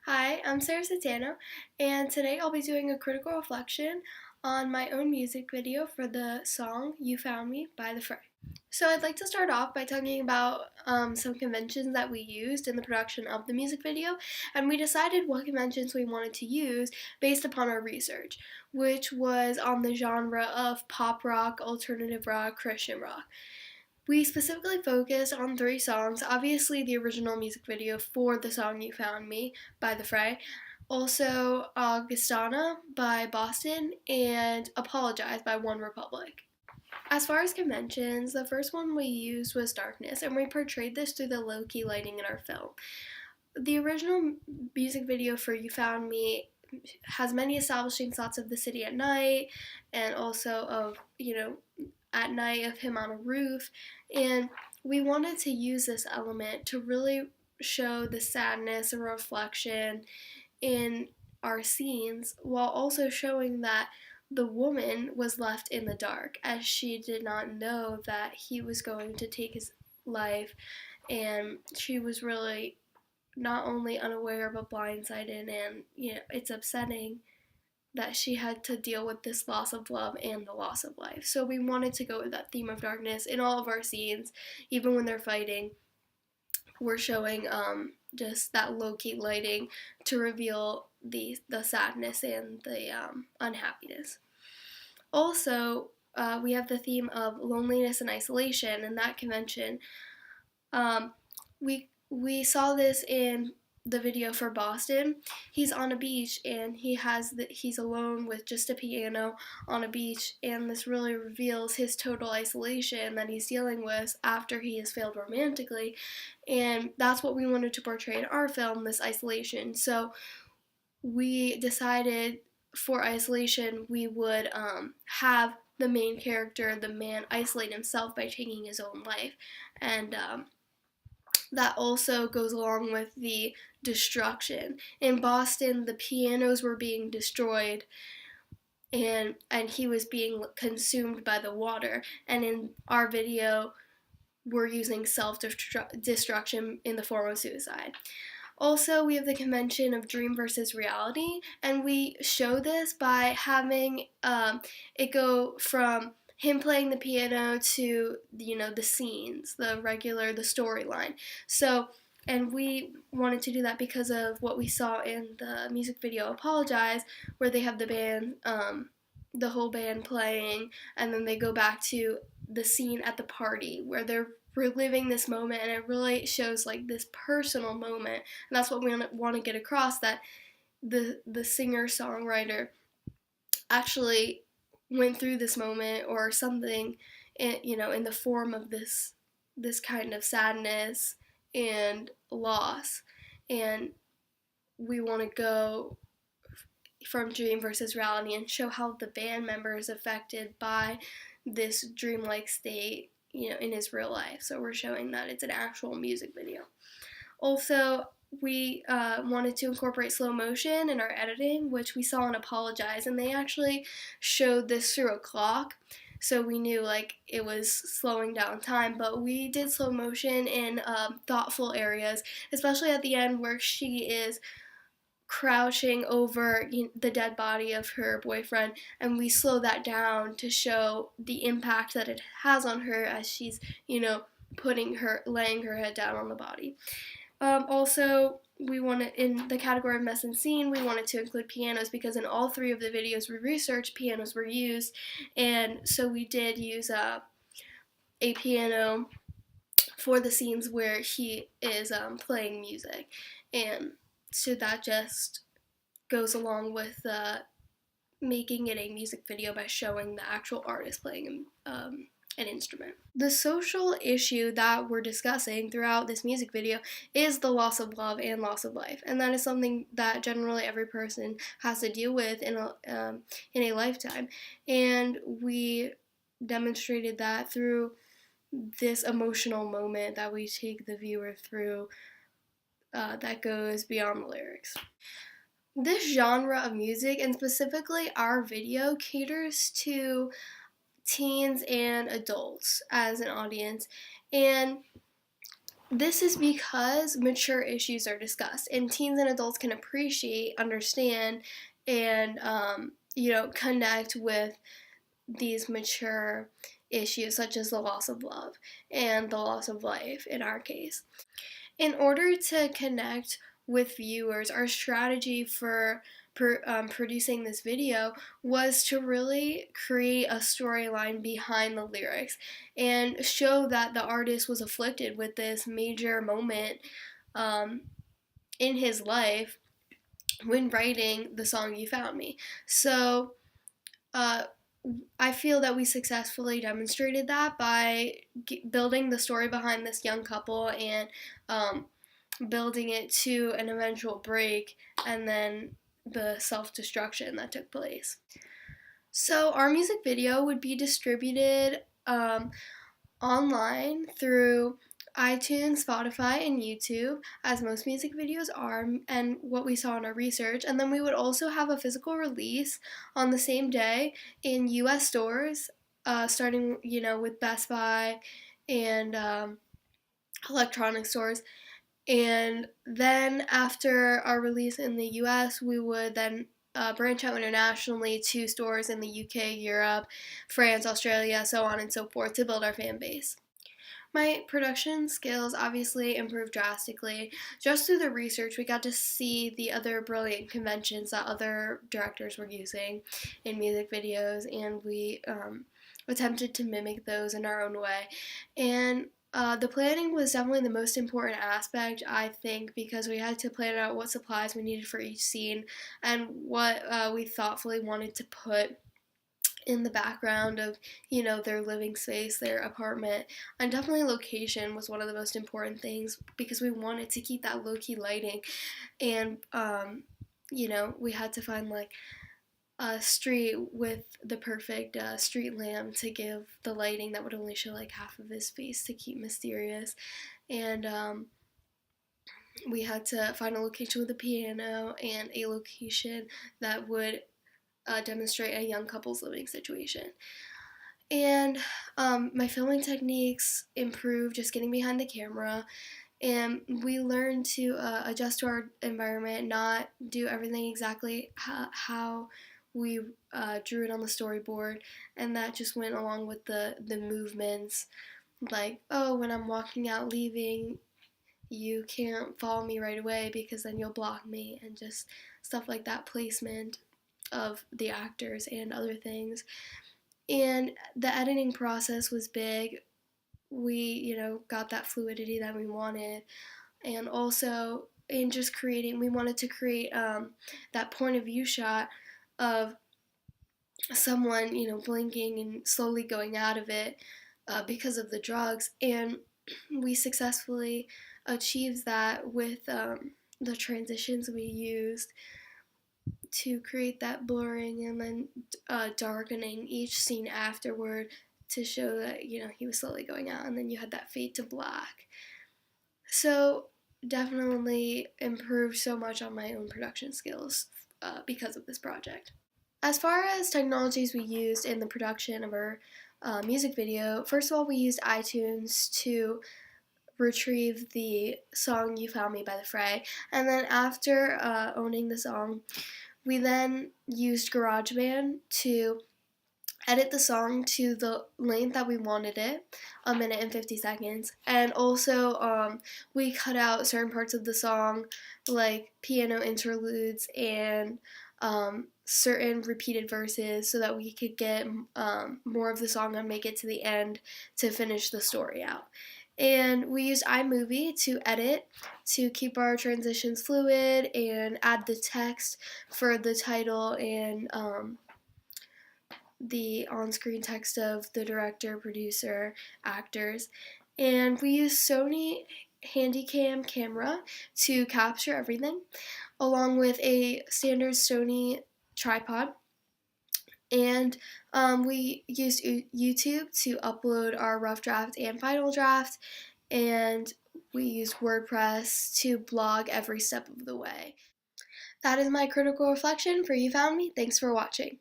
Hi, I'm Sarah Satano, and today I'll be doing a critical reflection on my own music video for the song You Found Me by The Fray. So I'd like to start off by talking about some conventions that we used in the production of the music video, and we decided what conventions we wanted to use based upon our research, which was on the genre of pop rock, alternative rock, Christian rock. We specifically focused on three songs. Obviously, the original music video for the song You Found Me by The Fray, also Augustana by Boston, and Apologize by One Republic. As far as conventions, the first one we used was darkness, and we portrayed this through the low-key lighting in our film. The original music video for You Found Me has many establishing shots of the city at night, and also of, at night of him on a roof, and we wanted to use this element to really show the sadness and reflection in our scenes while also showing that the woman was left in the dark as she did not know that he was going to take his life, and she was really not only unaware but blindsided, and it's upsetting that she had to deal with this loss of love and the loss of life. So we wanted to go with that theme of darkness in all of our scenes, even when they're fighting. We're showing just that low-key lighting to reveal the sadness and the unhappiness. Also, we have the theme of loneliness and isolation in that convention. We saw this in the video for Boston. He's on a beach and he's alone with just a piano on a beach, and this really reveals his total isolation that he's dealing with after he has failed romantically, and that's what we wanted to portray in our film, this isolation. So we decided for isolation we would have the main character, the man, isolate himself by taking his own life, and that also goes along with the destruction. In Boston, the pianos were being destroyed, and he was being consumed by the water. And in our video, we're using self-destruction in the form of suicide. Also, we have the convention of dream versus reality, and we show this by having it go from him playing the piano to, the scenes, the storyline. So, and we wanted to do that because of what we saw in the music video Apologize, where they have the band, the whole band playing, and then they go back to the scene at the party where they're reliving this moment, and it really shows like this personal moment, and that's what we want to get across, that the singer-songwriter actually went through this moment or something, in the form of this kind of sadness and loss. And we want to go from dream versus reality and show how the band member is affected by this dreamlike state, in his real life. So we're showing that it's an actual music video. Also, we wanted to incorporate slow motion in our editing, which we saw in Apologize, and they actually showed this through a clock, so we knew like it was slowing down time, but we did slow motion in thoughtful areas, especially at the end where she is crouching over the dead body of her boyfriend, and we slow that down to show the impact that it has on her as she's, laying her head down on the body. Also, we wanted, in the category of mess and scene, we wanted to include pianos because in all three of the videos we researched, pianos were used, and so we did use a piano for the scenes where he is playing music, and so that just goes along with making it a music video by showing the actual artist playing an instrument. The social issue that we're discussing throughout this music video is the loss of love and loss of life, and that is something that generally every person has to deal with in a lifetime, and we demonstrated that through this emotional moment that we take the viewer through that goes beyond the lyrics. This genre of music, and specifically our video, caters to teens and adults as an audience, and This is because mature issues are discussed, and teens and adults can appreciate, understand, and connect with these mature issues, such as the loss of love and the loss of life in our case. In order to connect with viewers, our strategy for producing this video was to really create a storyline behind the lyrics and show that the artist was afflicted with this major moment um, in his life when writing the song You Found Me. So uh, I feel that we successfully demonstrated that by building the story behind this young couple and um, building it to an eventual break and then the self destruction that took place. So, our music video would be distributed online through iTunes, Spotify, and YouTube, as most music videos are, and what we saw in our research. And then we would also have a physical release on the same day in US stores, starting, with Best Buy and electronic stores. And then after our release in the US, we would then branch out internationally to stores in the UK, Europe, France, Australia, so on and so forth to build our fan base. My production skills obviously improved drastically. Just through the research, we got to see the other brilliant conventions that other directors were using in music videos, and we attempted to mimic those in our own way. And the planning was definitely the most important aspect, I think, because we had to plan out what supplies we needed for each scene and what we thoughtfully wanted to put in the background of, their living space, their apartment. And definitely location was one of the most important things because we wanted to keep that low-key lighting. And, we had to find like a street with the perfect street lamp to give the lighting that would only show like half of his face to keep mysterious. And we had to find a location with a piano and a location that would demonstrate a young couple's living situation. And my filming techniques improved just getting behind the camera, and we learned to adjust to our environment, not do everything exactly how we drew it on the storyboard, and that just went along with the movements, like, oh, when I'm walking out leaving, you can't follow me right away because then you'll block me, and just stuff like that, placement of the actors and other things. And the editing process was big. We, got that fluidity that we wanted. And also, in just creating, we wanted to create that point of view shot of someone, blinking and slowly going out of it because of the drugs. And we successfully achieved that with the transitions we used to create that blurring and then darkening each scene afterward to show that, he was slowly going out, and then you had that fade to black. So definitely improved so much on my own production skills because of this project. As far as technologies we used in the production of our music video, first of all, we used iTunes to retrieve the song You Found Me by The Fray, and then after owning the song, we then used GarageBand to edit the song to the length that we wanted it, 1 minute and 50 seconds. And also, we cut out certain parts of the song, like piano interludes and certain repeated verses, so that we could get more of the song and make it to the end to finish the story out. And we used iMovie to edit, to keep our transitions fluid and add the text for the title and the on-screen text of the director, producer, actors. And we used Sony Handycam camera to capture everything, along with a standard Sony tripod. And we used YouTube to upload our rough draft and final draft, and we used WordPress to blog every step of the way. That is my critical reflection for You Found Me. Thanks for watching.